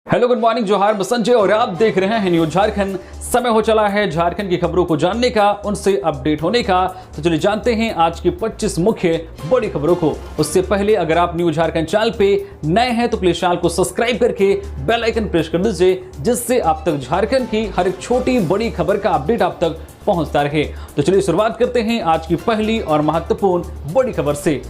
Hello good morning, जोहार, मैं संजय और आप देख रहे हैं न्यूज झारखंड। समय हो चला है झारखंड की खबरों को जानने का, उनसे अपडेट होने का। तो चलिए जानते हैं आज की 25 मुख्य बड़ी खबरों को। उससे पहले अगर आप न्यूज झारखंड चैनल पे नए हैं तो प्लीज चैनल को सब्सक्राइब करके बेल आइकन प्रेस कर दीजिए, जिससे आप तक झारखंड की हर एक छोटी बड़ी खबर का अपडेट आप तक पहुंचता रहे। तो चलिए शुरुआत करते हैं आज की पहली और महत्वपूर्ण बड़ी खबर से।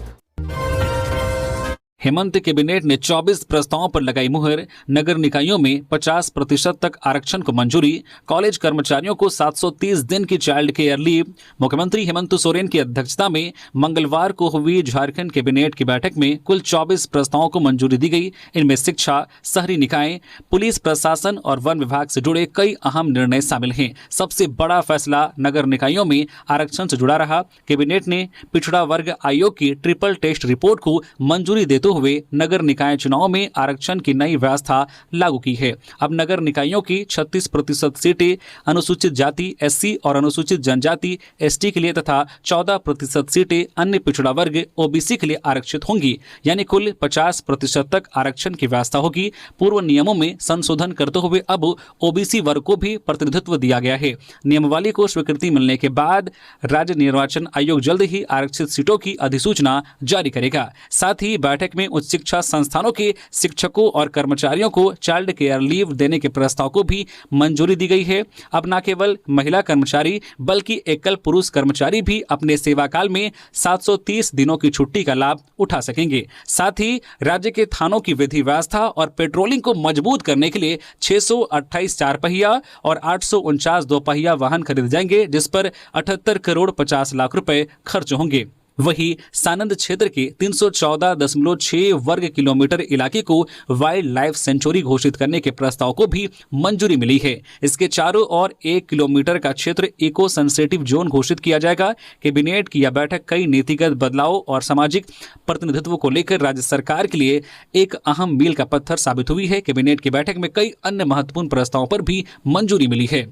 हेमंत कैबिनेट ने 24 प्रस्तावों पर लगाई मुहर। नगर निकायों में 50% तक आरक्षण को मंजूरी। कॉलेज कर्मचारियों को 730 दिन की चाइल्ड केयर लीव। मुख्यमंत्री हेमंत सोरेन की अध्यक्षता में मंगलवार को हुई झारखंड कैबिनेट की बैठक में कुल 24 प्रस्तावों को मंजूरी दी गई। इनमें शिक्षा, शहरी निकाय, पुलिस प्रशासन और वन विभाग से जुड़े कई अहम निर्णय शामिल हैं। सबसे बड़ा फैसला नगर निकायों में आरक्षण से जुड़ा रहा। कैबिनेट ने पिछड़ा वर्ग आयोग की ट्रिपल टेस्ट रिपोर्ट को मंजूरी देते हुए नगर निकाय चुनाव में आरक्षण की नई व्यवस्था लागू की है। अब नगर निकायों की 36% सीटें अनुसूचित जाति एससी और अनुसूचित जनजाति एसटी के लिए तथा 14% सीटें अन्य पिछड़ा वर्ग ओबीसी के लिए आरक्षित होंगी। यानी कुल 50% तक आरक्षण की व्यवस्था होगी। पूर्व नियमों में संशोधन करते हुए अब ओबीसी वर्ग को भी प्रतिनिधित्व दिया गया है। नियमावली को स्वीकृति मिलने के बाद राज्य निर्वाचन आयोग जल्द ही आरक्षित सीटों की अधिसूचना जारी करेगा। साथ ही बैठक में उच्च शिक्षा संस्थानों के शिक्षकों और कर्मचारियों को चाइल्ड केयर लीव देने के प्रस्ताव को भी मंजूरी दी गई है। अब न केवल महिला कर्मचारी बल्कि एकल पुरुष कर्मचारी भी अपने सेवाकाल में 730 दिनों की छुट्टी का लाभ उठा सकेंगे। साथ ही राज्य के थानों की विधि व्यवस्था और पेट्रोलिंग को मजबूत करने के लिए 628 चार पहिया और 849 दोपहिया वाहन खरीदे जाएंगे, जिस पर 78 करोड़ 50 लाख रुपए खर्च होंगे। वहीं सानंद क्षेत्र के 314.6 वर्ग किलोमीटर इलाके को वाइल्ड लाइफ सेंचुरी घोषित करने के प्रस्ताव को भी मंजूरी मिली है। इसके चारों ओर 1 किलोमीटर का क्षेत्र इको सेंसिटिव जोन घोषित किया जाएगा। कैबिनेट की यह बैठक कई नीतिगत बदलाव और सामाजिक प्रतिनिधित्व को लेकर राज्य सरकार के लिए एक अहम मील का पत्थर साबित हुई है। कैबिनेट की बैठक में कई अन्य महत्वपूर्ण प्रस्तावों पर भी मंजूरी मिली है।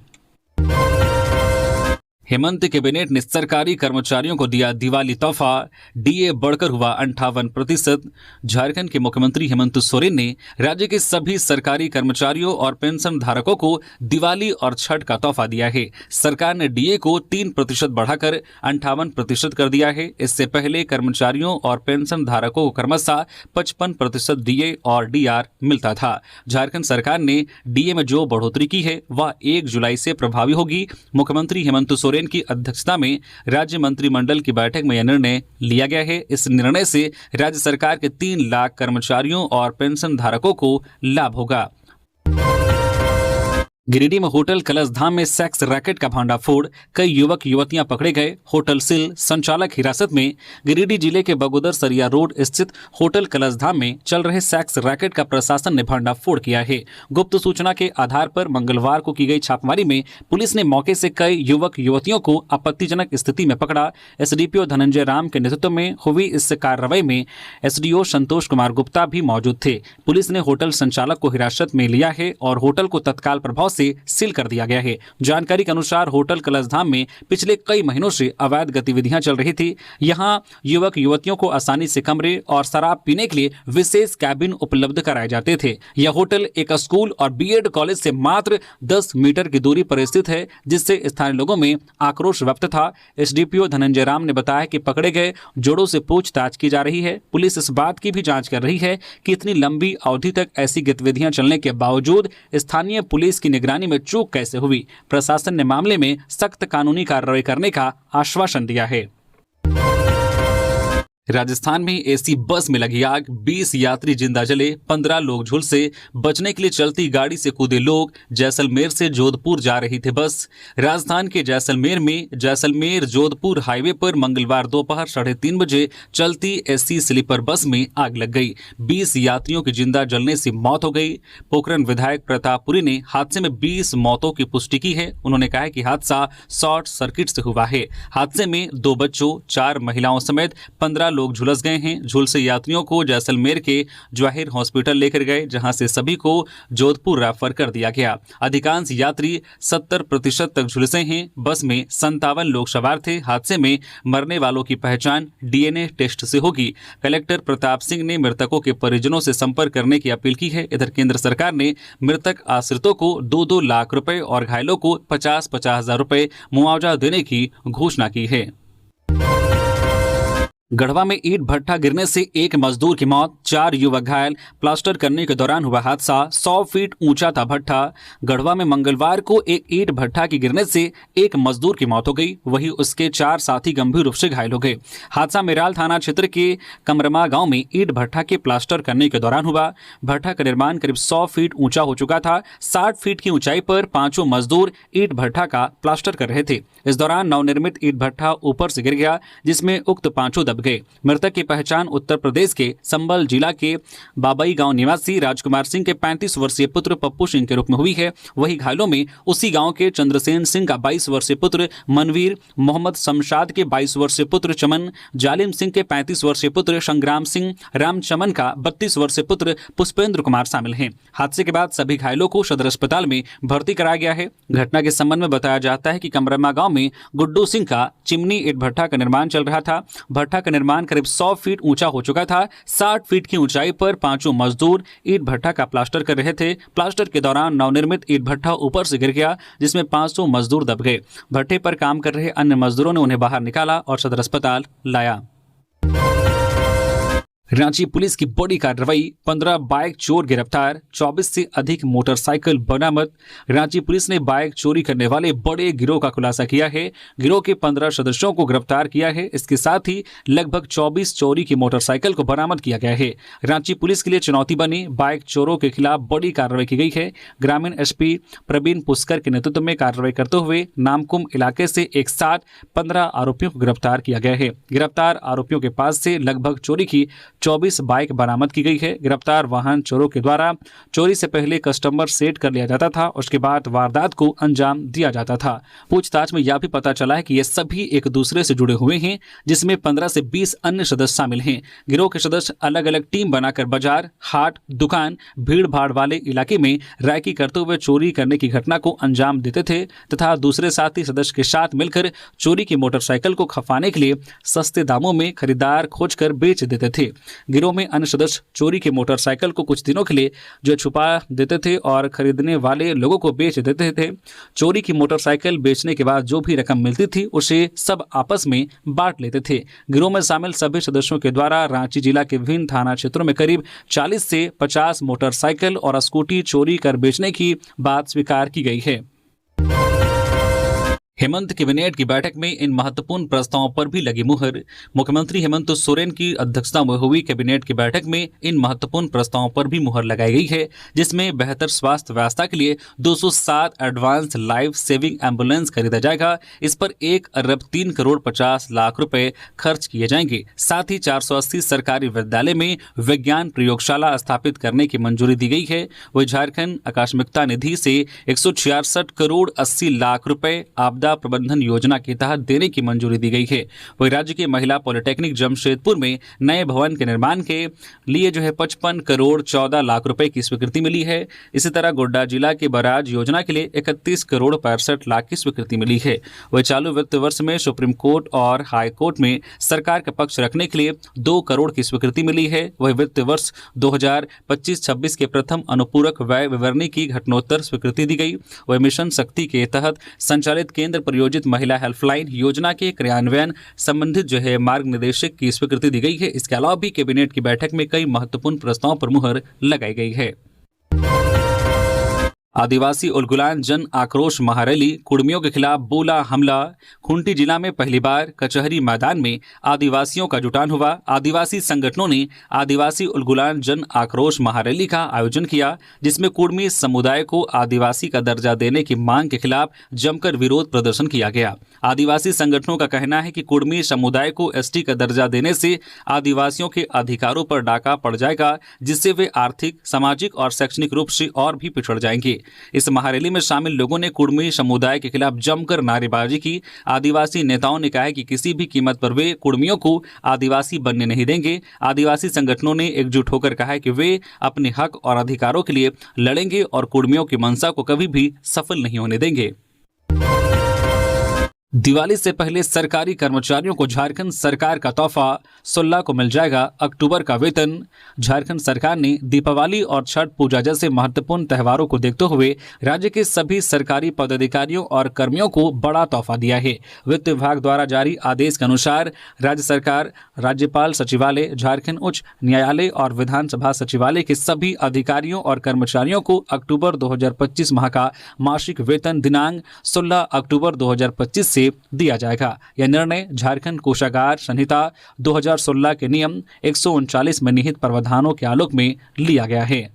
हेमंत कैबिनेट ने सरकारी कर्मचारियों को दिया दिवाली तोहफा। डीए बढ़कर हुआ 58%। झारखंड के मुख्यमंत्री हेमंत सोरेन ने राज्य के सभी सरकारी कर्मचारियों और पेंशन धारकों को दिवाली और छठ का तोहफा दिया है। सरकार ने डीए को 3% बढ़ाकर 58% कर दिया है। इससे पहले कर्मचारियों और पेंशन धारकों को क्रमशः 55% डीए और डीआर मिलता था। झारखंड सरकार ने डीए में जो बढ़ोतरी की है वह 1 जुलाई से प्रभावी होगी। मुख्यमंत्री हेमंत सोरेन की अध्यक्षता में राज्य मंत्रिमंडल की बैठक में यह निर्णय लिया गया है। इस निर्णय से राज्य सरकार के 3 लाख कर्मचारियों और पेंशन धारकों को लाभ होगा। गिरिडीह में होटल कलश धाम में सेक्स रैकेट का भांडाफोड़, कई युवक युवतियां पकड़े गए। होटल सिल संचालक हिरासत में। गिरिडीह जिले के बगोदर सरिया रोड स्थित होटल कलश धाम में चल रहे सेक्स रैकेट का प्रशासन ने भांडाफोड़ किया है। गुप्त सूचना के आधार पर मंगलवार को की गई छापेमारी में पुलिस ने मौके से कई युवक युवतियों को आपत्तिजनक स्थिति में पकड़ा। एसडीपीओ धनंजय राम के नेतृत्व में हुई इस कार्रवाई में एसडीओ संतोष कुमार गुप्ता भी मौजूद थे। पुलिस ने होटल संचालक को हिरासत में लिया है और होटल को तत्काल प्रभाव से सील कर दिया गया है। जानकारी के अनुसार होटल कलश धाम में पिछले कई महीनों से अवैध गतिविधियां चल रही थी। यहां युवक युवतियों को आसानी से कमरे और शराब पीने के लिए विशेष कैबिन उपलब्ध कराए जाते थे। यह होटल एक स्कूल और बीएड कॉलेज से मात्र 10 मीटर की दूरी पर स्थित है, जिससे स्थानीय लोगों में आक्रोश व्यक्त था। एसडीपीओ धनंजय राम ने बताया कि पकड़े गए जोड़ों से पूछताछ की जा रही है। पुलिस इस बात की भी जांच कर रही है कि इतनी लंबी अवधि तक ऐसी गतिविधियां चलने के बावजूद स्थानीय पुलिस की निगरानी में चूक कैसे हुई। प्रशासन ने मामले में सख्त कानूनी कार्रवाई करने का आश्वासन दिया है। राजस्थान में एसी बस में लगी आग, 20 यात्री जिंदा जले, 15 लोग झुलसे। बचने के लिए चलती गाड़ी से कूदे लोग। जैसलमेर से जोधपुर जा रही थी बस। राजस्थान के जैसलमेर में जैसलमेर जोधपुर हाईवे पर मंगलवार दोपहर 3:30 बजे चलती एसी स्लीपर बस में आग लग गई। 20 यात्रियों की जिंदा जलने से मौत हो गई। पोखरण विधायक प्रतापपुरी ने हादसे में 20 मौतों की पुष्टि की है। उन्होंने कहा कि हादसा शॉर्ट सर्किट से हुआ है। हादसे में 2 बच्चों, 4 महिलाओं समेत 15 लोग झुलस गए हैं। झुलसे यात्रियों को जैसलमेर के जवाहिर हॉस्पिटल लेकर गए, जहां से सभी को जोधपुर रेफर कर दिया गया। अधिकांश यात्री 70% तक झुलसे हैं। बस में 57 लोग सवार थे। हादसे में मरने वालों की पहचान DNA टेस्ट से होगी। कलेक्टर प्रताप सिंह ने मृतकों के परिजनों से संपर्क करने की अपील की है। इधर केंद्र सरकार ने मृतक आश्रितों को 2-2 लाख रुपए और घायलों को 50-50 हजार रुपए मुआवजा देने की घोषणा की है। गढ़वा में ईंट भट्ठा गिरने से एक मजदूर की मौत, 4 युवक घायल। प्लास्टर करने के दौरान हुआ हादसा। 100 फीट ऊंचा था भट्ठा। गढ़वा में मंगलवार को एक ईंट भट्ठा की गिरने से एक मजदूर की मौत हो गई, वहीं उसके 4 साथी गंभीर रूप से घायल हो गए। हादसा मेराल थाना क्षेत्र के कमरमा गांव में ईंट भट्ठा के प्लास्टर करने के दौरान हुआ। भट्ठा का निर्माण करीब 100 फीट ऊंचा हो चुका था। 60 फीट की ऊंचाई पर 5 मजदूर ईंट भट्ठा का प्लास्टर कर रहे थे। इस दौरान नवनिर्मित ईंट भट्ठा ऊपर से गिर गया, जिसमें उक्त 5 दब गए। मृतक की पहचान उत्तर प्रदेश के संबल जिला के बाबई गांव निवासी राजकुमार सिंह के 35 वर्षीय पुत्र पप्पू सिंह के रूप में हुई है। वहीं घायलों में उसी गांव के चंद्रसेन सिंह का 22 वर्षीय पुत्र मनवीर, मोहम्मद शमशाद के 22 वर्षीय पुत्र चमन, जालिम सिंह के 35 वर्षीय पुत्र संग्राम सिंह, रामचमन का 32 वर्षीय पुत्र पुष्पेंद्र कुमार शामिल हैं। हादसे के बाद सभी घायलों को सदर अस्पताल में भर्ती कराया गया है। घटना के संबंध में बताया जाता है कि कमरमा गांव में गुड्डू सिंह का चिमनी ईंट भट्ठा का निर्माण चल रहा था। भट्ठा का निर्माण करीब 100 फीट ऊंचा हो चुका था। 60 फीट की ऊंचाई पर 5 मजदूर ईंट भट्ठा का प्लास्टर कर रहे थे। प्लास्टर के दौरान नवनिर्मित ईंट भट्ठा ऊपर से गिर गया, जिसमें 500 मजदूर दब गए। भट्ठे पर काम कर रहे अन्य मजदूरों ने उन्हें बाहर निकाला और सदर अस्पताल लाया। रांची पुलिस की बड़ी कार्रवाई, 15 बाइक चोर गिरफ्तार, 24 से अधिक मोटरसाइकिल बरामद। रांची पुलिस ने बाइक चोरी करने वाले बड़े गिरोह का खुलासा किया है। गिरोह के 15 सदस्यों को गिरफ्तार किया है। इसके साथ ही लगभग 24 चोरी की मोटरसाइकिल को बरामद किया गया है। रांची पुलिस के लिए चुनौती बनी, बाइक चोरों के खिलाफ बड़ी कार्रवाई की गई है। ग्रामीण SP प्रवीण पुष्कर के नेतृत्व में कार्रवाई करते हुए नामकुम इलाके से एक साथ 15 आरोपियों को गिरफ्तार किया गया है। गिरफ्तार आरोपियों के पास से लगभग चोरी की 24 बाइक बरामद की गई है। गिरफ्तार वाहन चोरों के द्वारा चोरी से पहले कस्टमर सेट कर लिया जाता था, उसके बाद वारदात को अंजाम दिया जाता था। पूछताछ में यह भी पता चला है कि ये सभी एक दूसरे से जुड़े हुए हैं, जिसमें 15 से 20 अन्य सदस्य शामिल हैं। गिरोह के सदस्य अलग अलग टीम बनाकर बाजार, हाट, दुकान, भीड़ भाड़ वाले इलाके में रैकी करते हुए चोरी करने की घटना को अंजाम देते थे तथा दूसरे साथी सदस्य के साथ मिलकर चोरी की मोटरसाइकिल को खपाने के लिए सस्ते दामों में खरीदार खोजकर बेच देते थे। गिरोह में अन्य सदस्य चोरी की मोटरसाइकिल को कुछ दिनों के लिए जो छुपा देते थे और खरीदने वाले लोगों को बेच देते थे। चोरी की मोटरसाइकिल बेचने के बाद जो भी रकम मिलती थी उसे सब आपस में बांट लेते थे। गिरोह में शामिल सभी सदस्यों के द्वारा रांची जिला के विभिन्न थाना क्षेत्रों में करीब 40 से 50 मोटरसाइकिल और स्कूटी चोरी कर बेचने की बात स्वीकार की गई है। हेमंत कैबिनेट की बैठक में इन महत्वपूर्ण प्रस्तावों पर भी लगी मुहर। मुख्यमंत्री हेमंत सोरेन की अध्यक्षता में हुई कैबिनेट की बैठक में इन महत्वपूर्ण प्रस्तावों पर भी मुहर लगाई गई है, जिसमें बेहतर स्वास्थ्य व्यवस्था के लिए 207 एडवांस लाइफ सेविंग एम्बुलेंस खरीदा जाएगा। इस पर 1 अरब 3 करोड़ 50 लाख रुपए खर्च किए जाएंगे। साथ ही 480 सरकारी विद्यालय में विज्ञान प्रयोगशाला स्थापित करने की मंजूरी दी गई है। वही झारखंड आकस्मिकता निधि से 166 करोड़ 80 लाख रुपए आपदा प्रबंधन योजना के तहत देने की मंजूरी दी गई है। वही राज्य के महिला पॉलिटेक्निक जमशेदपुर में नए भवन के निर्माण के लिए 55 करोड़ 14 लाख रुपए की स्वीकृति मिली है। इसी तरह गोड्डा जिला के बराज योजना के लिए 31 करोड़ 65 लाख की स्वीकृति मिली है। वही चालू वित्त वर्ष में सुप्रीम कोर्ट और हाई कोर्ट में सरकार का पक्ष रखने के लिए 2 करोड़ की स्वीकृति मिली है। वही वित्त वर्ष 2025-26 के प्रथम अनुपूरक व्यय विवरणी की घटनोत्तर स्वीकृति दी गई। वही मिशन शक्ति के तहत संचालित केंद्र प्रायोजित महिला हेल्पलाइन योजना के क्रियान्वयन संबंधित मार्ग निर्देशक की स्वीकृति दी गई है। इसके अलावा भी कैबिनेट की बैठक में कई महत्वपूर्ण प्रस्तावों पर मुहर लगाई गई है। आदिवासी उलगुलान जन आक्रोश महारैली, कुर्मियों के खिलाफ बोला हमला। खूंटी जिला में पहली बार कचहरी मैदान में आदिवासियों का जुटान हुआ। आदिवासी संगठनों ने आदिवासी उलगुलान जन आक्रोश महारैली का आयोजन किया, जिसमें कुर्मी समुदाय को आदिवासी का दर्जा देने की मांग के खिलाफ जमकर विरोध प्रदर्शन किया गया। आदिवासी संगठनों का कहना है कि कुर्मी समुदाय को ST का दर्जा देने से आदिवासियों के अधिकारों पर डाका पड़ जाएगा, जिससे वे आर्थिक, सामाजिक और शैक्षणिक रूप से और भी पिछड़ जाएंगे। इस महारैली में शामिल लोगों ने कुड़मी समुदाय के खिलाफ जमकर नारेबाजी की। आदिवासी नेताओं ने कहा है कि किसी भी कीमत पर वे कुड़मियों को आदिवासी बनने नहीं देंगे। आदिवासी संगठनों ने एकजुट होकर कहा है कि वे अपने हक और अधिकारों के लिए लड़ेंगे और कुड़मियों की मंशा को कभी भी सफल नहीं होने देंगे। दिवाली से पहले सरकारी कर्मचारियों को झारखंड सरकार का तोहफा, 16 को मिल जाएगा अक्टूबर का वेतन। झारखंड सरकार ने दीपावली और छठ पूजा जैसे महत्वपूर्ण त्योहारों को देखते हुए राज्य के सभी सरकारी पदाधिकारियों और कर्मियों को बड़ा तोहफा दिया है। वित्त विभाग द्वारा जारी आदेश के अनुसार राज्य सरकार, राज्यपाल सचिवालय, झारखंड उच्च न्यायालय और विधानसभा सचिवालय के सभी अधिकारियों और कर्मचारियों को अक्टूबर 2025 माह का मासिक वेतन दिनांक 16 अक्टूबर 2025 से दिया जाएगा। यह निर्णय झारखंड कोषागार संहिता 2016 के नियम 139 में निहित प्रावधानों के आलोक में लिया गया है।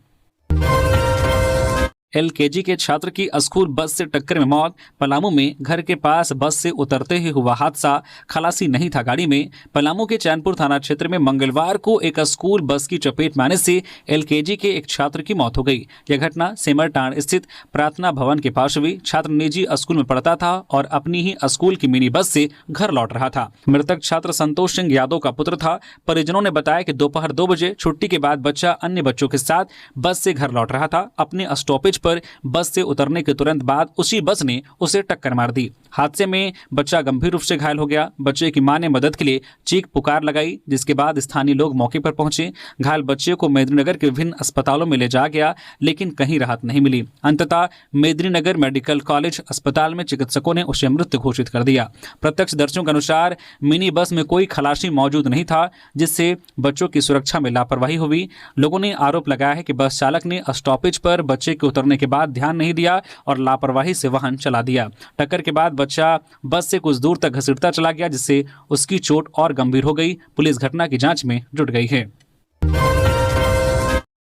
एलकेजी के छात्र की स्कूल बस से टक्कर में मौत। पलामू में घर के पास बस से उतरते ही हुआ हादसा, खलासी नहीं था गाड़ी में। पलामू के चैनपुर थाना क्षेत्र में मंगलवार को एक स्कूल बस की चपेट में आने से एलकेजी के एक छात्र की मौत हो गई। यह घटना सेमरटांड स्थित प्रार्थना भवन के पास हुई। छात्र निजी स्कूल में पढ़ता था और अपनी ही स्कूल की मिनी बस से घर लौट रहा था। मृतक छात्र संतोष सिंह यादव का पुत्र था। परिजनों ने बताया कि दोपहर 2 बजे छुट्टी के बाद बच्चा अन्य बच्चों के साथ बस से घर लौट रहा था। अपने स्टॉपेज पर बस से उतरने के तुरंत बाद उसी बस ने उसे टक्कर मार दी। हादसे में बच्चा गंभीर रूप से घायल हो गया। बच्चे की मां ने मदद के लिए चीख पुकार लगाई, जिसके बाद स्थानीय लोग मौके पर पहुंचे। घायल बच्चे को मेदिनीनगर के विभिन्न अस्पतालों में ले जाया गया, लेकिन कहीं राहत नहीं मिली। अंततः मेदिनीनगर मेडिकल कॉलेज अस्पताल में चिकित्सकों ने उसे मृत घोषित कर दिया। प्रत्यक्षदर्शियों के अनुसार मिनी बस में कोई खलासी मौजूद नहीं था, जिससे बच्चों की सुरक्षा में लापरवाही हुई। लोगों ने आरोप लगाया है कि बस चालक ने स्टॉपेज पर बच्चे के उतरने के बाद ध्यान नहीं दिया और लापरवाही से वाहन चला दिया। टक्कर के बाद बच्चा बस से कुछ दूर तक घसीटता चला गया, जिससे उसकी चोट और गंभीर हो गई। पुलिस घटना की जांच में जुट गई है।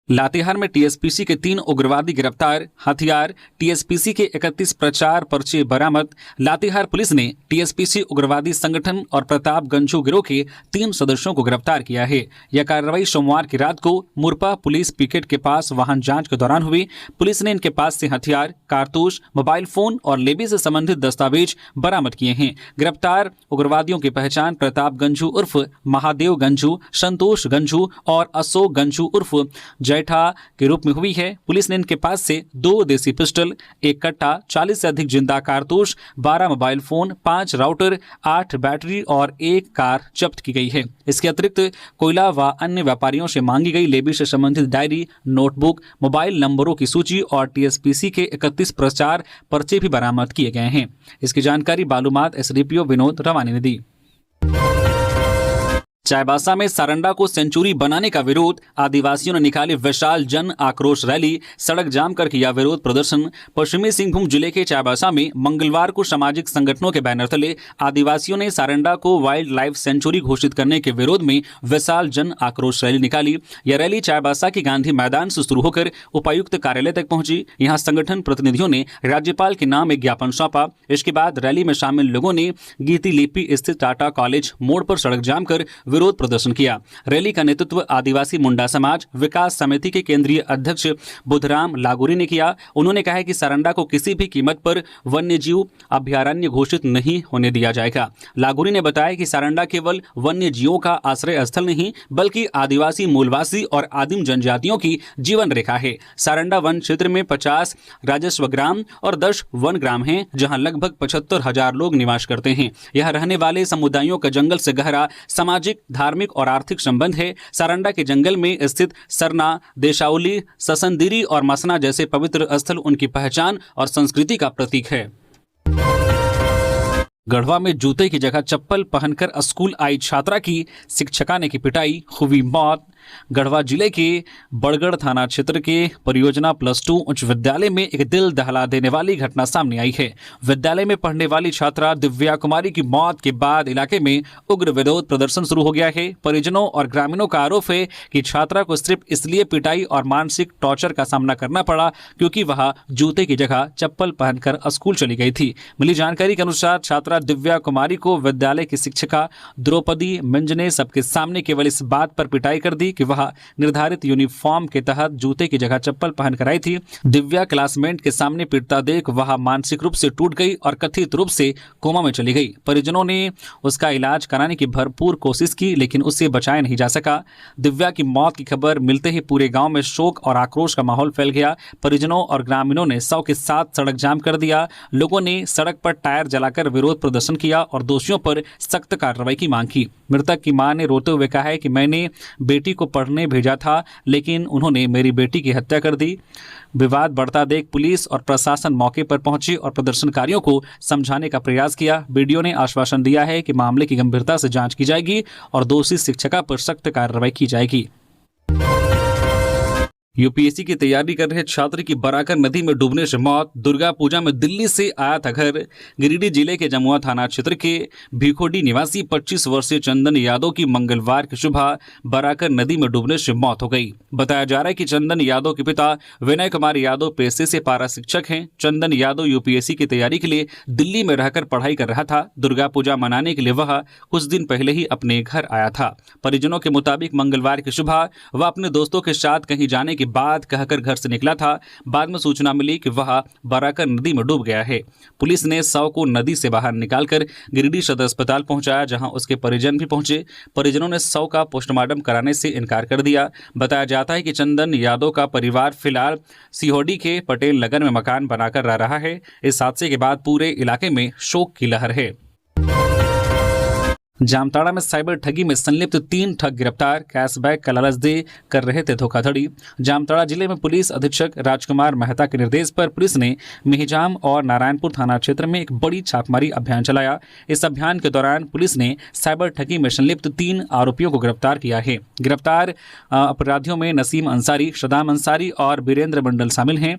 लातेहार में टीएसपीसी के 3 उग्रवादी गिरफ्तार। हथियार, टीएसपीसी के 31 प्रचार पर्चे बरामद। लातेहार पुलिस ने टीएसपीसी उग्रवादी संगठन और प्रताप गंजू गिरोह के 3 सदस्यों को गिरफ्तार किया है। यह कार्रवाई सोमवार की रात को मुरपा पुलिस पिकेट के पास वाहन जांच के दौरान हुई। पुलिस ने इनके पास से हथियार, कारतूस, मोबाइल फोन और लेबी से संबंधित दस्तावेज बरामद किए हैं। गिरफ्तार उग्रवादियों की पहचान प्रताप गंजू उर्फ महादेव गंजू, संतोष गंजू और अशोक गंजू उर्फ जैठा के रूप में हुई है। पुलिस ने इनके पास से 2 देसी पिस्टल, 1 कट्टा, 40 से अधिक जिंदा कारतूस, 12 मोबाइल फोन, 5 राउटर, 8 बैटरी और 1 कार जब्त की गई है। इसके अतिरिक्त कोयला व अन्य व्यापारियों से मांगी गई लेबी से संबंधित डायरी, नोटबुक, मोबाइल नंबरों की सूची और टीएसपीसी के 31 प्रचार पर्चे भी बरामद किए गए हैं। इसकी जानकारी बालूमाथ एसडीपीओ विनोद रवानी ने दी। चाईबासा में सारंडा को सेंचुरी बनाने का विरोध। आदिवासियों ने निकाली विशाल जन आक्रोश रैली, सड़क जाम कर किया विरोध प्रदर्शन। पश्चिमी सिंहभूम जिले के चाईबासा में मंगलवार को सामाजिक संगठनों के बैनर तले आदिवासियों ने सारंडा को वाइल्ड लाइफ सेंचुरी घोषित करने के विरोध में विशाल जन आक्रोश रैली निकाली। यह रैली चाईबासा के गांधी मैदान से शुरू होकर उपायुक्त कार्यालय तक पहुंची। यहां संगठन प्रतिनिधियों ने राज्यपाल के नाम एक ज्ञापन सौंपा। इसके बाद रैली में शामिल लोगों ने गीती लिपि स्थित टाटा कॉलेज मोड़ पर सड़क जाम कर विरोध प्रदर्शन किया। रैली का नेतृत्व आदिवासी मुंडा समाज विकास समिति के केंद्रीय अध्यक्ष बुधराम लागुरी ने किया। उन्होंने कहा कि सारंडा को किसी भी कीमत पर वन्यजीव अभयारण्य घोषित नहीं होने दिया जाएगा। लागुरी ने बताया कि सारंडा केवल वन्य जीवों का आश्रय स्थल नहीं, बल्कि आदिवासी मूलवासी और आदिम जनजातियों की जीवन रेखा है। सारंडा वन क्षेत्र में 50 राजस्व ग्राम और 10 वन ग्राम हैं, जहां लगभग 75,000 लोग निवास करते हैं। यहां रहने वाले समुदायों का जंगल से गहरा सामाजिक, धार्मिक और आर्थिक संबंध है। सारंडा के जंगल में स्थित सरना, देशावली, ससंदिरी और मसना जैसे पवित्र स्थल उनकी पहचान और संस्कृति का प्रतीक है। गढ़वा में जूते की जगह चप्पल पहनकर स्कूल आई छात्रा की शिक्षिका ने की पिटाई, हुई मौत। गढ़वा जिले के बड़गढ़ थाना क्षेत्र के परियोजना +2 उच्च विद्यालय में एक दिल दहला देने वाली घटना सामने आई है। विद्यालय में पढ़ने वाली छात्रा दिव्या कुमारी की मौत के बाद इलाके में उग्र विरोध प्रदर्शन शुरू हो गया है। परिजनों और ग्रामीणों का आरोप है कि छात्रा को सिर्फ इसलिए पिटाई और मानसिक टॉर्चर का सामना करना पड़ा क्योंकि वह जूते की जगह चप्पल पहनकर स्कूल चली गई थी। मिली जानकारी के अनुसार छात्रा दिव्या कुमारी को विद्यालय की शिक्षिका द्रौपदी मिंज ने सबके सामने केवल इस बात पर पिटाई कर दी कि वह निर्धारित यूनिफॉर्म के तहत जूते की जगह चप्पल पहन कर आई थी। दिव्या क्लासमेट के सामने पीटता देख वह मानसिक रूप से टूट गई और कथित रूप से कोमा में चली गई। परिजनों ने उसका इलाज कराने की भरपूर कोशिश की, लेकिन उसे बचाया नहीं जा सका। दिव्या की मौत की खबर मिलते ही पूरे गांव में शोक और आक्रोश का माहौल फैल गया। परिजनों और ग्रामीणों ने शव के साथ सड़क जाम कर दिया। लोगों ने सड़क पर टायर जलाकर विरोध प्रदर्शन किया और दोषियों पर सख्त कार्रवाई की मांग की। मृतक की मां ने रोते हुए कहा है कि मैंने बेटी को पढ़ने भेजा था, लेकिन उन्होंने मेरी बेटी की हत्या कर दी। विवाद बढ़ता देख पुलिस और प्रशासन मौके पर पहुंचे और प्रदर्शनकारियों को समझाने का प्रयास किया। बीडीओ ने आश्वासन दिया है कि मामले की गंभीरता से जांच की जाएगी और दोषी शिक्षिका पर सख्त कार्रवाई की जाएगी। यूपीएससी की तैयारी कर रहे छात्र की बराकर नदी में डूबने से मौत। दुर्गा पूजा में दिल्ली से आया था घर। गिरिडीह जिले के जमुआ थाना क्षेत्र के भिखोडी निवासी 25 वर्षीय चंदन यादव की मंगलवार की सुबह बराकर नदी में डूबने से मौत हो गई। बताया जा रहा है कि चंदन यादव के पिता विनय कुमार यादव पेशे से पारा शिक्षक हैं। चंदन यादव यूपीएससी की तैयारी के लिए दिल्ली में रहकर पढ़ाई कर रहा था। दुर्गा पूजा मनाने के लिए वह कुछ दिन पहले ही अपने घर आया था। परिजनों के मुताबिक मंगलवार की सुबह वह अपने दोस्तों के साथ कहीं जाने के बाद कहकर घर से निकला था। बाद में सूचना मिली कि वह बराकर नदी में डूब गया है। पुलिस ने शव को नदी से बाहर निकालकर गिरिडीह सदर अस्पताल पहुंचाया, जहां उसके परिजन भी पहुंचे। परिजनों ने शव का पोस्टमार्टम कराने से इनकार कर दिया। बताया जाता है कि चंदन यादव का परिवार फिलहाल सिहोडी के पटेल नगर में मकान बनाकर रह रहा है। इस हादसे के बाद पूरे इलाके में शोक की लहर है। जामताड़ा में साइबर ठगी में संलिप्त 3 ठग गिरफ्तार। कैशबैक का लालच दे कर रहे थे धोखाधड़ी। जामताड़ा जिले में पुलिस अधीक्षक राजकुमार मेहता के निर्देश पर पुलिस ने मिहिजाम और नारायणपुर थाना क्षेत्र में एक बड़ी छापेमारी अभियान चलाया। इस अभियान के दौरान पुलिस ने साइबर ठगी में संलिप्त 3 आरोपियों को गिरफ्तार किया है। गिरफ्तार अपराधियों में नसीम अंसारी, सदाम अंसारी और वीरेंद्र मंडल शामिल हैं।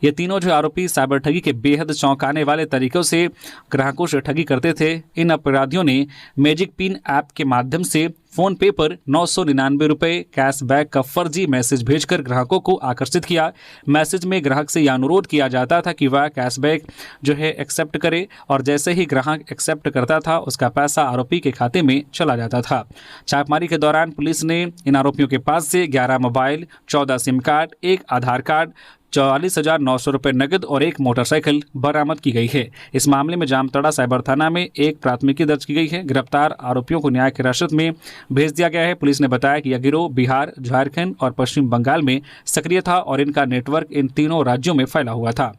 ये तीनों जो आरोपी साइबर ठगी के बेहद चौंकाने वाले तरीकों से ग्राहकों से ठगी करते थे। इन अपराधियों ने मैजिक पिन ऐप के माध्यम से फोन पे पर 999 रुपए कैशबैक का फर्जी मैसेज भेजकर ग्राहकों को आकर्षित किया। मैसेज में ग्राहक से यह अनुरोध किया जाता था कि वह कैशबैक जो है एक्सेप्ट करे, और जैसे ही ग्राहक एक्सेप्ट करता था उसका पैसा आरोपी के खाते में चला जाता था। छापेमारी के दौरान पुलिस ने इन आरोपियों के पास से 11 मोबाइल, 14 सिम कार्ड, 1 आधार कार्ड, 44,900 रुपये नकद और 1 मोटरसाइकिल बरामद की गई है। इस मामले में जामताड़ा साइबर थाना में एक प्राथमिकी दर्ज की गई है। गिरफ्तार आरोपियों को न्यायिक हिरासत में भेज दिया गया है। पुलिस ने बताया कि यह गिरोह बिहार, झारखंड और पश्चिम बंगाल में सक्रिय था और इनका नेटवर्क इन तीनों राज्यों में फैला हुआ था।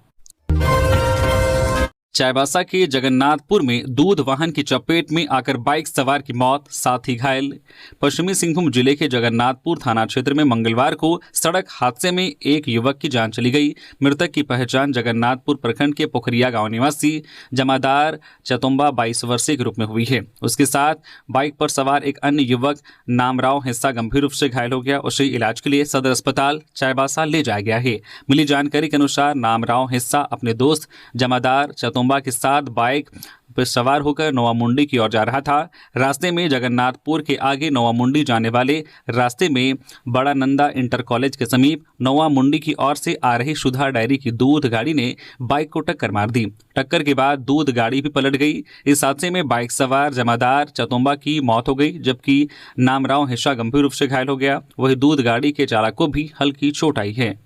चाईबासा के जगन्नाथपुर में दूध वाहन की चपेट में आकर बाइक सवार की मौत, 7 ही घायल। पश्चिमी सिंहभूम जिले के जगन्नाथपुर थाना क्षेत्र में मंगलवार को सड़क हादसे में एक युवक की जान चली गई। मृतक की पहचान जगन्नाथपुर प्रखंड के पोखरिया गांव निवासी जमादार चतुम्बा 22 वर्षीय के रूप में हुई है। उसके साथ बाइक पर सवार एक अन्य युवक नामराव हिस्सा गंभीर रूप से घायल हो गया। उसे इलाज के लिए सदर अस्पताल चाईबासा ले जाया गया है। मिली जानकारी के अनुसार नामराव हिस्सा अपने दोस्त जमादार चतुम्बा के साथ बाइक पर सवार होकर नोवामुंडी की ओर जा रहा था। रास्ते में जगन्नाथपुर के आगे नोवामुंडी जाने वाले रास्ते में बड़ा नंदा इंटर कॉलेज के समीप नोवामुंडी की ओर से आ रही सुधा डायरी की दूध गाड़ी ने बाइक को टक्कर मार दी। टक्कर के बाद दूध गाड़ी भी पलट गई। इस हादसे में बाइक सवार जमादार चतुम्बा की मौत हो गई, जबकि नामराव हिस्सा गंभीर रूप से घायल हो गया। वही दूध गाड़ी के चालक को भी हल्की चोट आई है।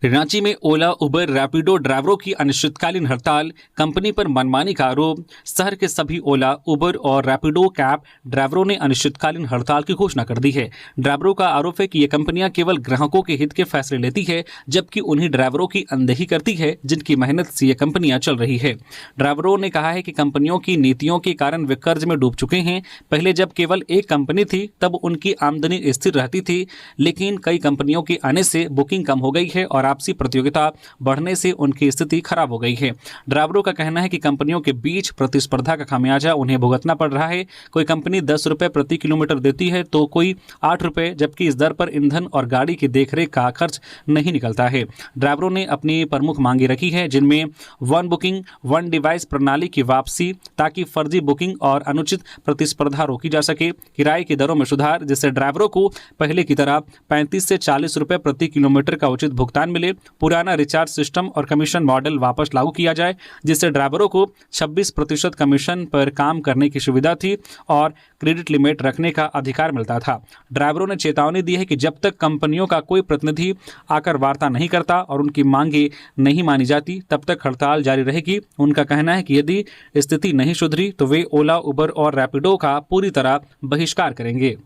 रांची में ओला, उबर, रैपिडो ड्राइवरों की अनिश्चितकालीन हड़ताल, कंपनी पर मनमानी का आरोप। शहर के सभी ओला, उबर और रैपिडो कैब ड्राइवरों ने अनिश्चितकालीन हड़ताल की घोषणा कर दी है। ड्राइवरों का आरोप है कि ये कंपनियां केवल ग्राहकों के हित के फैसले लेती है, जबकि उन्हीं ड्राइवरों की अनदेखी करती है जिनकी मेहनत से ये कंपनियां चल रही है। ड्राइवरों ने कहा है कि कंपनियों की नीतियों के कारण वे कर्ज में डूब चुके हैं। पहले जब केवल एक कंपनी थी तब उनकी आमदनी स्थिर रहती थी, लेकिन कई कंपनियों के आने से बुकिंग कम हो गई है और आपसी प्रतियोगिता बढ़ने से उनकी स्थिति खराब हो गई है। ड्राइवरों का कहना है कि कंपनियों के बीच प्रतिस्पर्धा का खामियाजा उन्हें भुगतना पड़ रहा है। कोई कंपनी 10 रुपये प्रति किलोमीटर देती है तो कोई 8 रुपये, जबकि इस दर पर ईंधन और गाड़ी की देखरेख का खर्च नहीं निकलता है। ड्राइवरों ने अपनी प्रमुख मांगी रखी है, जिनमें 1 बुकिंग 1 डिवाइस प्रणाली की वापसी, ताकि फर्जी बुकिंग और अनुचित प्रतिस्पर्धा रोकी जा सके। किराए की दरों में सुधार, जिससे ड्राइवरों को पहले की तरह 35 से 40 रुपये प्रति किलोमीटर का उचित भुगतान मिले। मिले, पुराना रिचार्ज सिस्टम और कमीशन मॉडल वापस लागू किया जाए, जिससे ड्राइवरों को 26% कमीशन पर काम करने की सुविधा थी और क्रेडिट लिमिट रखने का अधिकार मिलता था। ड्राइवरों ने चेतावनी दी है कि जब तक कंपनियों का कोई प्रतिनिधि आकर वार्ता नहीं करता और उनकी मांगे नहीं मानी जाती, तब तक हड़ताल जारी रहेगी। उनका कहना है कि यदि स्थिति नहीं सुधरी तो वे ओला, उबर और रैपिडो का पूरी तरह बहिष्कार करेंगे।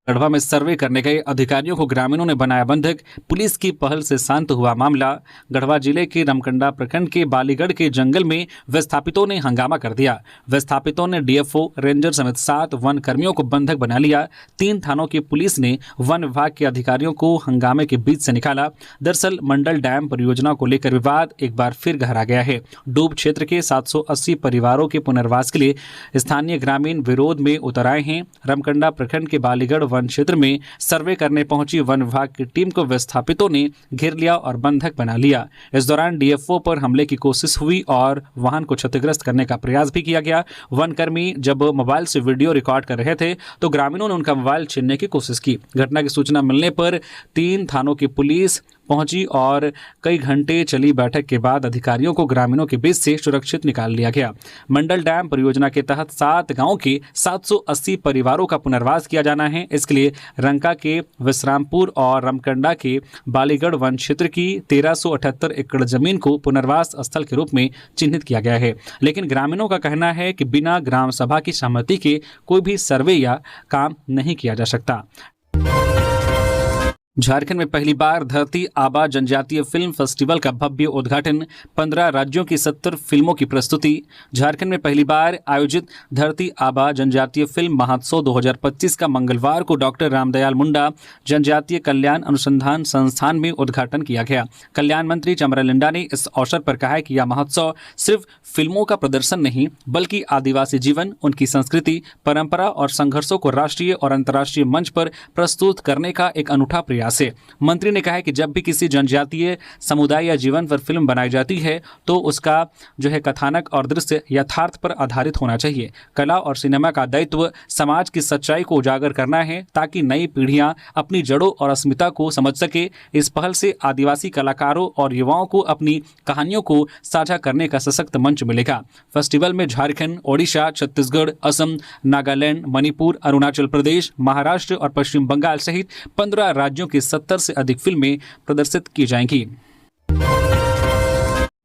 गढ़वा में सर्वे करने गए अधिकारियों को ग्रामीणों ने बनाया बंधक, पुलिस की पहल से शांत हुआ मामला। गढ़वा जिले के रमकंडा प्रखंड के बालीगढ़ के जंगल में विस्थापितों ने हंगामा कर दिया। विस्थापितों ने डीएफओ, रेंजर समेत 7 वन कर्मियों को बंधक बना लिया। 3 थानों की पुलिस ने वन विभाग के अधिकारियों को हंगामे के बीच से निकाला। दरअसल मंडल डैम परियोजना को लेकर विवाद एक बार फिर गहरा गया है। डूब क्षेत्र के 780 परिवारों के पुनर्वास के लिए स्थानीय ग्रामीण विरोध में उतर आए हैं। रमकंडा प्रखंड के बालीगढ़ वन क्षेत्र में सर्वे करने पहुंची वन विभाग की टीम को विस्थापितों ने घेर लिया और बंधक बना लिया। इस दौरान डीएफओ पर हमले की कोशिश हुई और वाहन को क्षतिग्रस्त करने का प्रयास भी किया गया। वन कर्मी जब मोबाइल से वीडियो रिकॉर्ड कर रहे थे तो ग्रामीणों ने उनका मोबाइल छीनने की कोशिश की। घटना की सूचना मिलने पर 3 थानों की पुलिस पहुंची और कई घंटे चली बैठक के बाद अधिकारियों को ग्रामीणों के बीच से सुरक्षित निकाल लिया गया। मंडल डैम परियोजना के तहत 7 गांवों के 780 परिवारों का पुनर्वास किया जाना है। इसके लिए रंका के विश्रामपुर और रमकंडा के बालीगढ़ वन क्षेत्र की 1378 एकड़ जमीन को पुनर्वास स्थल के रूप में चिन्हित किया गया है। लेकिन ग्रामीणों का कहना है कि बिना ग्राम सभा की सहमति के कोई भी सर्वे या काम नहीं किया जा सकता। झारखंड में पहली बार धरती आबा जनजातीय फिल्म फेस्टिवल का भव्य उद्घाटन, 15 राज्यों की 70 फिल्मों की प्रस्तुति। झारखंड में पहली बार आयोजित धरती आबा जनजातीय फिल्म महोत्सव 2025 का मंगलवार को डॉक्टर रामदयाल मुंडा जनजातीय कल्याण अनुसंधान संस्थान में उद्घाटन किया गया। कल्याण मंत्री चमरा लिंडा ने इस अवसर पर कहा है कि यह महोत्सव सिर्फ फिल्मों का प्रदर्शन नहीं बल्कि आदिवासी जीवन, उनकी संस्कृति, परंपरा और संघर्षों को राष्ट्रीय और अंतर्राष्ट्रीय मंच पर प्रस्तुत करने का एक अनूठा प्रयास है। मंत्री ने कहा है कि जब भी किसी जनजातीय समुदाय या जीवन पर फिल्म बनाई जाती है तो उसका कथानक और दृश्य यथार्थ पर आधारित होना चाहिए। कला और सिनेमा का दायित्व समाज की सच्चाई को उजागर करना है ताकि नई पीढ़ियां अपनी जड़ों और अस्मिता को समझ सके। इस पहल से आदिवासी कलाकारों और युवाओं को अपनी कहानियों को साझा करने का सशक्त मंच मिलेगा। फेस्टिवल में झारखंड, ओडिशा, छत्तीसगढ़, असम, नागालैंड, मणिपुर, अरुणाचल प्रदेश, महाराष्ट्र और पश्चिम बंगाल सहित 15 राज्यों की 70 से अधिक फिल्में प्रदर्शित की जाएंगी।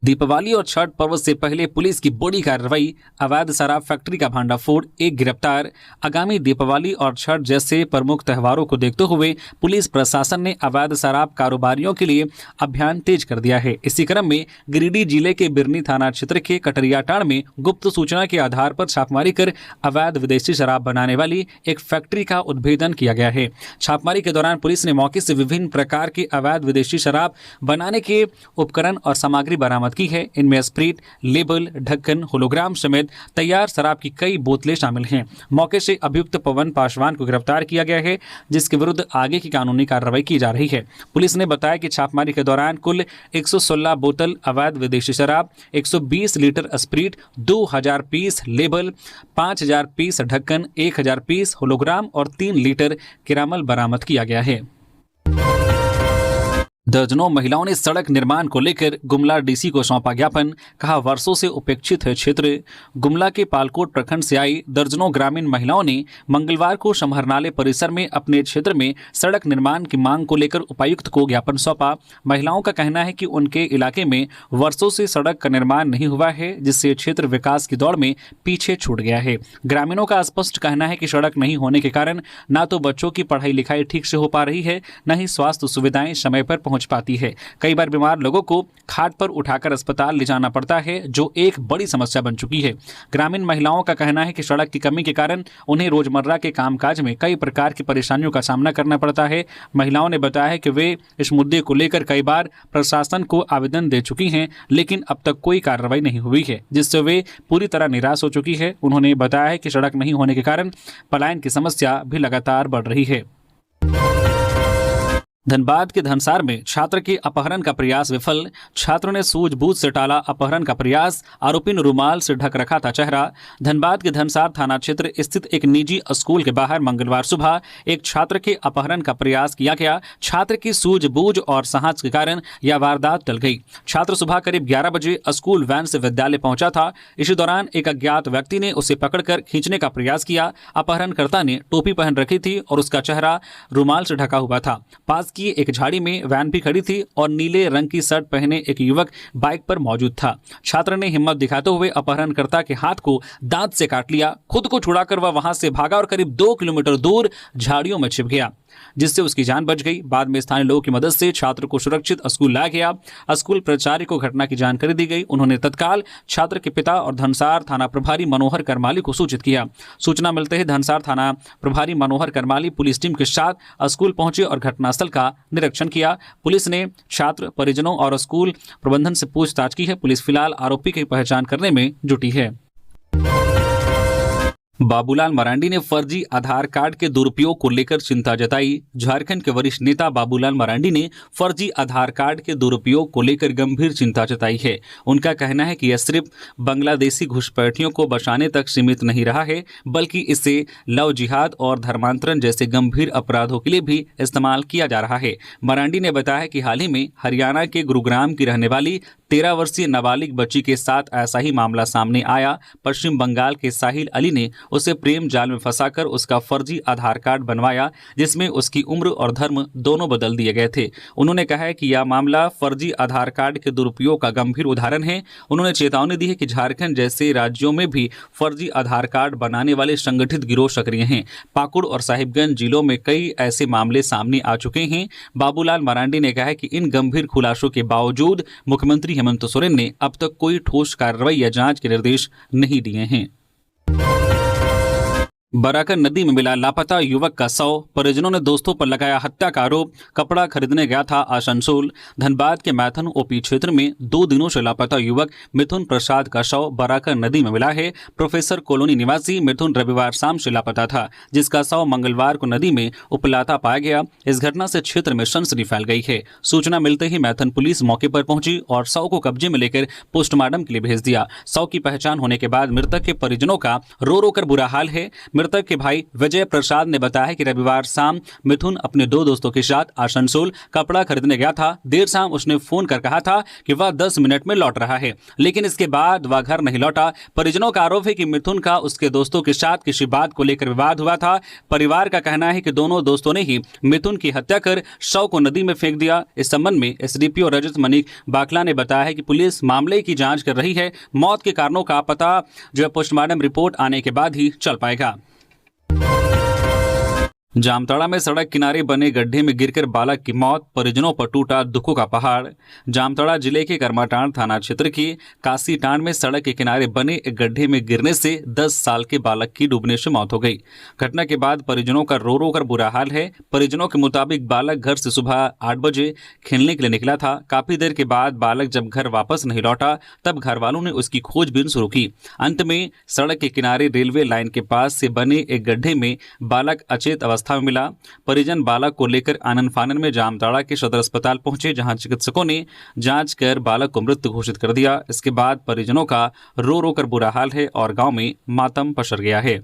दीपावली और छठ पर्व से पहले पुलिस की बड़ी कार्रवाई, अवैध शराब फैक्ट्री का भांडाफोड़, 1 गिरफ्तार। आगामी दीपावली और छठ जैसे प्रमुख त्योहारों को देखते हुए पुलिस प्रशासन ने अवैध शराब कारोबारियों के लिए अभियान तेज कर दिया है। इसी क्रम में गिरिडीह जिले के बिरनी थाना क्षेत्र के कटरियाटांड़ में गुप्त सूचना के आधार पर छापेमारी कर अवैध विदेशी शराब बनाने वाली एक फैक्ट्री का उद्भेदन किया गया है। छापेमारी के दौरान पुलिस ने मौके से विभिन्न प्रकार के अवैध विदेशी शराब बनाने के उपकरण और सामग्री बरामद की है। इनमें स्प्रिट, लेबल, ढक्कन, होलोग्राम समेत तैयार शराब की कई बोतलें शामिल हैं। मौके से अभियुक्त पवन पासवान को गिरफ्तार किया गया है, जिसके विरुद्ध आगे की कानूनी कार्रवाई की जा रही है। पुलिस ने बताया कि छापेमारी के दौरान कुल 116 बोतल अवैध विदेशी शराब, 120 litre spirit, 2000 piece label, 5000 piece ढक्कन, 1000 पीस होलोग्राम और 3 लीटर किरामल बरामद किया गया है। दर्जनों महिलाओं ने सड़क निर्माण को लेकर गुमला डीसी को सौंपा ज्ञापन, कहा वर्षों से उपेक्षित है क्षेत्र। गुमला के पालकोट प्रखंड से आई दर्जनों ग्रामीण महिलाओं ने मंगलवार को समाहरणालय परिसर में अपने क्षेत्र में सड़क निर्माण की मांग को लेकर उपायुक्त को ज्ञापन सौंपा। महिलाओं का कहना है कि उनके इलाके में वर्षों से सड़क का निर्माण नहीं हुआ है, जिससे क्षेत्र विकास की दौड़ में पीछे छूट गया है। ग्रामीणों का स्पष्ट कहना है कि सड़क नहीं होने के कारण न तो बच्चों की पढ़ाई लिखाई ठीक से हो पा रही है, न ही स्वास्थ्य सुविधाएं समय पर पहुंच पाती है। कई बार बीमार लोगों को खाट पर उठाकर अस्पताल ले जाना पड़ता है, जो एक बड़ी समस्या बन चुकी है। ग्रामीण महिलाओं का कहना है कि सड़क की कमी के कारण उन्हें रोजमर्रा के कामकाज में कई प्रकार की परेशानियों का सामना करना पड़ता है। महिलाओं ने बताया है कि वे इस मुद्दे को लेकर कई बार प्रशासन को आवेदन दे चुकी हैं, लेकिन अब तक कोई कार्रवाई नहीं हुई है, जिससे वे पूरी तरह निराश हो चुकी है। उन्होंने बताया है कि सड़क नहीं होने के कारण पलायन की समस्या भी लगातार बढ़ रही है। धनबाद के धनसार में छात्र के अपहरण का प्रयास विफल, छात्र ने सूझबूझ से टाला अपहरण का प्रयास, आरोपी ने रुमाल से ढक रखा था चेहरा। धनबाद के धनसार थाना क्षेत्र स्थित एक निजी स्कूल के बाहर मंगलवार सुबह एक छात्र के अपहरण का प्रयास किया गया। छात्र की सूझबूझ और साहस के कारण यह वारदात टल गई। छात्र सुबह करीब 11 बजे स्कूल वैन से विद्यालय पहुंचा था। इसी दौरान एक अज्ञात व्यक्ति ने उसे पकड़कर खींचने का प्रयास किया। अपहरणकर्ता ने टोपी पहन रखी थी और उसका चेहरा रुमाल से ढका हुआ था। पास की एक झाड़ी में वैन भी खड़ी थी और नीले रंग की शर्ट पहने एक युवक बाइक पर मौजूद था। छात्र ने हिम्मत दिखाते हुए अपहरणकर्ता के हाथ को दांत से काट लिया। खुद को छुड़ाकर वह वहां से भागा और करीब 2 किलोमीटर दूर झाड़ियों में छिप गया, जिससे उसकी जान बच गई। बाद में स्थानीय लोगों की मदद से छात्र को सुरक्षित स्कूल लाया गया। स्कूल प्राचार्य को घटना की जानकारी दी गई। उन्होंने तत्काल छात्र के पिता और धनसार थाना प्रभारी मनोहर करमाली को सूचित किया। सूचना मिलते ही धनसार थाना प्रभारी मनोहर करमाली पुलिस टीम के साथ स्कूल पहुंचे और घटनास्थल का निरीक्षण किया। पुलिस ने छात्र, परिजनों और स्कूल प्रबंधन से पूछताछ की है। पुलिस फिलहाल आरोपी की पहचान करने में जुटी है। बाबूलाल मरांडी ने फर्जी आधार कार्ड के दुरुपयोग को लेकर चिंता जताई। झारखंड के वरिष्ठ नेता बाबूलाल मरांडी ने फर्जी आधार कार्ड के दुरुपयोग को लेकर गंभीर चिंता जताई है। उनका कहना है कि यह सिर्फ बांग्लादेशी घुसपैठियों को बचाने तक सीमित नहीं रहा है, बल्कि इसे लव जिहाद और धर्मांतरण जैसे गंभीर अपराधों के लिए भी इस्तेमाल किया जा रहा है। मरांडी ने बताया कि हाल ही में हरियाणा के गुरुग्राम की रहने वाली 13 वर्षीय नाबालिग बच्ची के साथ ऐसा ही मामला सामने आया। पश्चिम बंगाल के साहिल अली ने उसे प्रेम जाल में फंसाकर उसका फर्जी आधार कार्ड बनवाया, जिसमें उसकी उम्र और धर्म दोनों बदल दिए गए थे। उन्होंने कहा है कि यह मामला फर्जी आधार कार्ड के दुरुपयोग का गंभीर उदाहरण है। उन्होंने चेतावनी दी है कि झारखंड जैसे राज्यों में भी फर्जी आधार कार्ड बनाने वाले संगठित गिरोह सक्रिय हैं। पाकुड़ और साहिबगंज जिलों में कई ऐसे मामले सामने आ चुके हैं। बाबूलाल मरांडी ने कहा है कि इन गंभीर खुलासों के बावजूद मुख्यमंत्री हेमंत सोरेन ने अब तक कोई ठोस कार्रवाई या जांच के निर्देश नहीं दिए हैं। बराकर नदी में मिला लापता युवक का शव, परिजनों ने दोस्तों पर लगाया हत्या का आरोप। कपड़ा खरीदने गया था आसनसोल। धनबाद के मैथन ओपी क्षेत्र में 2 दिनों से लापता युवक मिथुन प्रसाद का शव बराकर नदी में मिला है। प्रोफेसर कॉलोनी निवासी मिथुन रविवार शाम से लापता था, जिसका शव मंगलवार को नदी में उपलाता पाया गया। इस घटना से क्षेत्र में सनसनी फैल गई है। सूचना मिलते ही मैथन पुलिस मौके पर पहुंची और शव को कब्जे में लेकर पोस्टमार्टम के लिए भेज दिया। शव की पहचान होने के बाद मृतक के परिजनों का रो रो कर बुरा हाल है। मृतक के भाई विजय प्रसाद ने बताया कि रविवार शाम मिथुन अपने 2 दोस्तों के साथ आसनसोल कपड़ा खरीदने गया था। देर शाम उसने फोन कर कहा था कि वह 10 मिनट में लौट रहा है, लेकिन इसके बाद वह घर नहीं लौटा। परिजनों का आरोप है कि मिथुन का उसके दोस्तों के साथ किसी बात को लेकर विवाद हुआ था। परिवार का कहना है कि दोनों दोस्तों ने ही मिथुन की हत्या कर शव को नदी में फेंक दिया। इस संबंध में एसडीपीओ रजत मणिक बाकला ने बताया है कि पुलिस मामले की जांच कर रही है। मौत के कारणों का पता जो है पोस्टमार्टम रिपोर्ट आने के बाद ही चल पाएगा। जामताड़ा में सड़क किनारे बने गड्ढे में गिरकर बालक की मौत, परिजनों पर टूटा दुखों का पहाड़। जामताड़ा जिले के करमाटांड थाना क्षेत्र की कासीटांड में सड़क के किनारे बने एक गड्ढे में गिरने से 10 साल के बालक की डूबने से मौत हो गई। घटना के बाद परिजनों का रो रो कर बुरा हाल है। परिजनों के मुताबिक बालक घर से सुबह 8 बजे खेलने के लिए निकला था। काफी देर के बाद बालक जब घर वापस नहीं लौटा, तब घर वालों ने उसकी खोजबीन शुरू की। अंत में सड़क के किनारे रेलवे लाइन के पास से बने एक गड्ढे में बालक अचेत अवस्था में मिला। परिजन बालक को लेकर आनन फानन में जामताड़ा के सदर अस्पताल पहुंचे, जहां चिकित्सकों ने जांच कर बालक को मृत घोषित कर दिया। इसके बाद परिजनों का रो रो कर बुरा हाल है और गांव में मातम पसर गया है।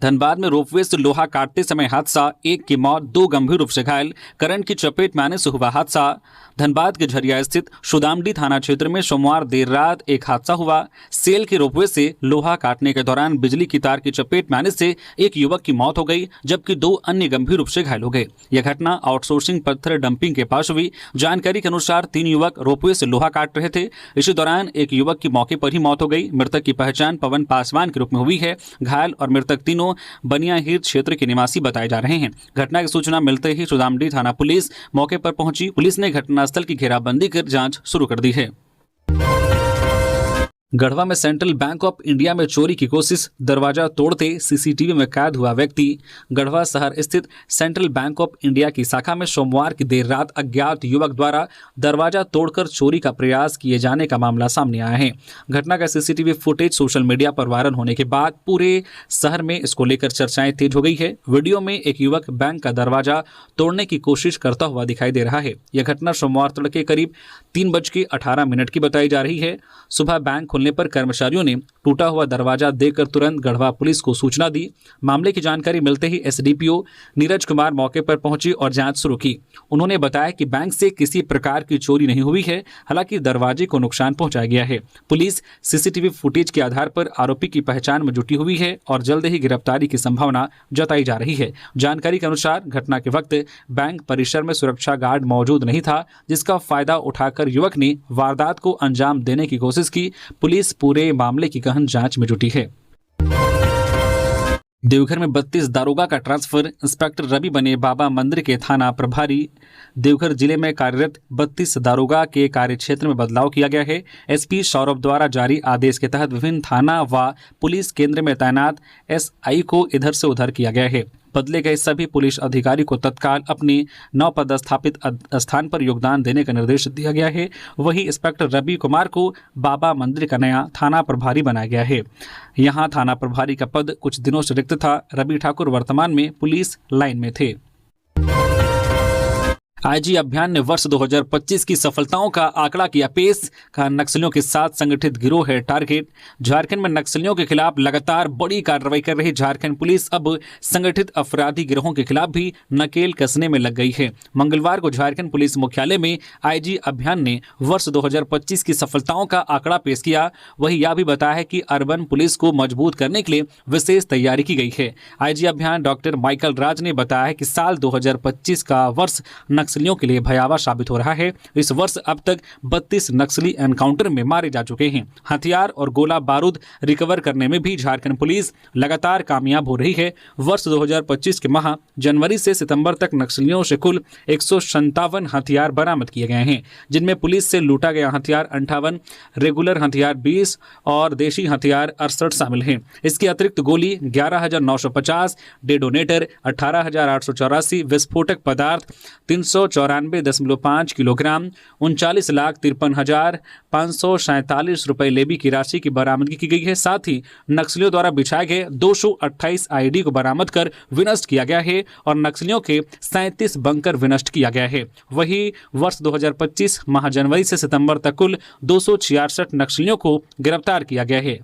धनबाद में रोपवे से लोहा काटते समय हादसा, 1 की मौत, 2 गंभीर रूप से घायल। करंट की चपेट में आने से हुआ हादसा। धनबाद के झरिया स्थित सुदामडी थाना क्षेत्र में सोमवार देर रात एक हादसा हुआ। सेल के रोपवे से लोहा काटने के दौरान बिजली की तार की चपेट में आने से एक युवक की मौत हो गई, जबकि 2 अन्य गंभीर रूप से घायल हो गए। यह घटना आउटसोर्सिंग पत्थर डंपिंग के पास हुई। जानकारी के अनुसार 3 युवक रोपवे से लोहा काट रहे थे। इसी दौरान एक युवक की मौके पर ही मौत हो गई। मृतक की पहचान पवन पासवान के रूप में हुई है। घायल और मृतक तीनों बनियाहीर क्षेत्र के निवासी बताए जा रहे हैं। घटना की सूचना मिलते ही सुदामडी थाना पुलिस मौके पर पहुंची। पुलिस ने घटनास्थल की घेराबंदी कर जांच शुरू कर दी है। गढ़वा में सेंट्रल बैंक ऑफ इंडिया में चोरी की कोशिश, दरवाजा तोड़ते सीसीटीवी में कैद हुआ व्यक्ति। गढ़वा शहर स्थित सेंट्रल बैंक ऑफ इंडिया की शाखा में सोमवार की देर रात अज्ञात युवक द्वारा दरवाजा तोड़कर चोरी का प्रयास किए जाने का मामला सामने आया है। घटना का सीसीटीवी फुटेज सोशल मीडिया पर वायरल होने के बाद पूरे शहर में इसको लेकर चर्चाएं तेज हो गई है। वीडियो में एक युवक बैंक का दरवाजा तोड़ने की कोशिश करता हुआ दिखाई दे रहा है। यह घटना सोमवार तड़के करीब 3:18 की बताई जा रही है। सुबह बैंक खुलने पर कर्मचारियों ने टूटा हुआ दरवाजा देखकर तुरंत गढ़वा पुलिस को सूचना दी। मामले की जानकारी मिलते ही एसडीपीओ नीरज कुमार मौके पर पहुंची और जांच शुरू की। उन्होंने बताया कि बैंक से किसी प्रकार की चोरी नहीं हुई है, हालांकि दरवाजे को नुकसान पहुंचाया गया है। पुलिस सीसीटीवी फुटेज के आधार पर आरोपी की पहचान में जुटी हुई है और जल्द ही गिरफ्तारी की संभावना जताई जा रही है। जानकारी के अनुसार घटना के वक्त बैंक परिसर में सुरक्षा गार्ड मौजूद नहीं था, जिसका फायदा उठाकर युवक ने वारदात को अंजाम देने की कोशिश की। पुलिस पूरे मामले की गहन जांच में जुटी है। देवघर में 32 दारोगा का ट्रांसफर, इंस्पेक्टर रवि बने बाबा मंदिर के थाना प्रभारी। देवघर जिले में कार्यरत 32 दारोगा के कार्यक्षेत्र में बदलाव किया गया है। एसपी सौरभ द्वारा जारी आदेश के तहत विभिन्न थाना व पुलिस केंद्र में तैनात एसआई को इधर से उधर किया गया है। बदले गए सभी पुलिस अधिकारी को तत्काल अपने नवपदस्थापित स्थान पर योगदान देने का निर्देश दिया गया है। वहीं इंस्पेक्टर रवि कुमार को बाबा मंदिर का नया थाना प्रभारी बनाया गया है। यहां थाना प्रभारी का पद कुछ दिनों से रिक्त था। रवि ठाकुर वर्तमान में पुलिस लाइन में थे। आईजी अभियान ने वर्ष 2025 की सफलताओं का आंकड़ा किया पेश। कहा, नक्सलियों के साथ संगठित गिरोह है टारगेट। झारखंड में नक्सलियों के खिलाफ लगातार बड़ी कार्रवाई कर रही झारखंड पुलिस अब संगठित अपराधी गिरोहों के खिलाफ भी नकेल कसने में लग गई है। मंगलवार को झारखंड पुलिस मुख्यालय में आईजी अभियान ने वर्ष 2025 की सफलताओं का आंकड़ा पेश किया। वही यह भी बताया है कि अर्बन पुलिस को मजबूत करने के लिए विशेष तैयारी की गई है। आईजी अभियान डॉक्टर माइकल राज ने बताया है कि साल 2025 का वर्ष नक्सलियों के लिए भयावह साबित हो रहा है। इस वर्ष अब तक 32 नक्सली एनकाउंटर में मारे जा चुके हैं। हथियार और गोला बारूद रिकवर करने में भी झारखंड पुलिस लगातार कामयाब हो रही है। वर्ष 2025 के माह जनवरी से सितंबर तक नक्सलियों से कुल 157 हथियार बरामद किए गए हैं, जिनमें पुलिस से लूटा गया हथियार 58, रेगुलर हथियार 20 और देशी हथियार 68 शामिल हैं। इसके अतिरिक्त गोली 11,950, डेटोनेटर 18,884, विस्फोटक पदार्थ 394.5 किलोग्राम, 39,53,547 रुपए लेवी की राशि की बरामदगी की गई है। साथ ही नक्सलियों द्वारा बिछाए गए 228 आईडी को बरामद कर विनष्ट किया गया है और नक्सलियों के 37 बंकर विनष्ट किया गया है। वहीं वर्ष 2025 माह जनवरी से सितंबर तक कुल 266 नक्सलियों को गिरफ्तार किया गया है।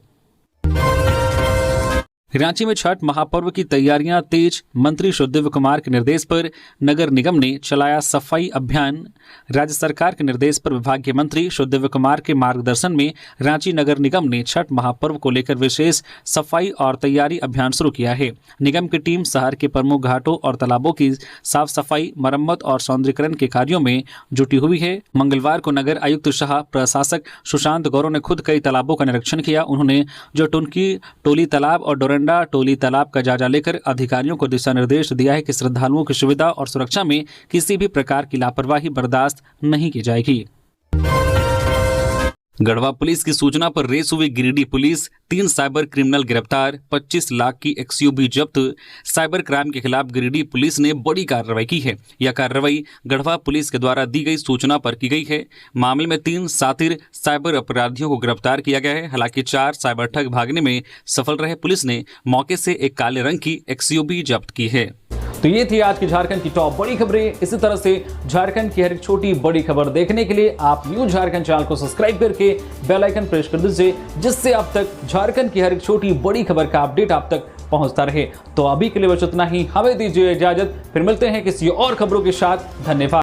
रांची में छठ महापर्व की तैयारियां तेज। मंत्री सुदेव कुमार के निर्देश पर नगर निगम ने चलाया सफाई अभियान। राज्य सरकार के निर्देश पर विभागीय मंत्री सुदेव कुमार के मार्गदर्शन में रांची नगर निगम ने छठ महापर्व को लेकर विशेष सफाई और तैयारी अभियान शुरू किया है। निगम की टीम शहर के प्रमुख घाटों और तालाबों की साफ सफाई, मरम्मत और सौंदर्यीकरण के कार्यों में जुटी हुई है। मंगलवार को नगर आयुक्त शाह प्रशासक सुशांत गौरव ने खुद कई तालाबों का निरीक्षण किया। उन्होंने जो टुनकी टोली तालाब और डोरंडा टोली तालाब का जायजा लेकर अधिकारियों को दिशा निर्देश दिया है कि श्रद्धालुओं की सुविधा और सुरक्षा में किसी भी प्रकार की लापरवाही बर्दाश्त नहीं की जाएगी। गढ़वा पुलिस की सूचना पर रेस हुई गिरिडीह पुलिस, 3 साइबर क्रिमिनल गिरफ्तार, 25 लाख की एक्सयूवी जब्त। साइबर क्राइम के खिलाफ गिरिडीह पुलिस ने बड़ी कार्रवाई की है। यह कार्रवाई गढ़वा पुलिस के द्वारा दी गई सूचना पर की गई है। मामले में 3 शातिर साइबर अपराधियों को गिरफ्तार किया गया है। हालांकि 4 साइबर ठग भागने में सफल रहे। पुलिस ने मौके से एक काले रंग की एक्सयूवी जब्त की है। तो ये थी आज की झारखंड की टॉप बड़ी खबरें। इसी तरह से झारखंड की हर एक छोटी बड़ी खबर देखने के लिए आप न्यूज झारखंड चैनल को सब्सक्राइब करके बेल आइकन प्रेस कर दीजिए, जिससे अब तक झारखंड की हर एक छोटी बड़ी खबर का अपडेट आप तक पहुंचता रहे। तो अभी के लिए बस इतना ही। हमें दीजिए इजाजत, फिर मिलते हैं किसी और खबरों के साथ। धन्यवाद।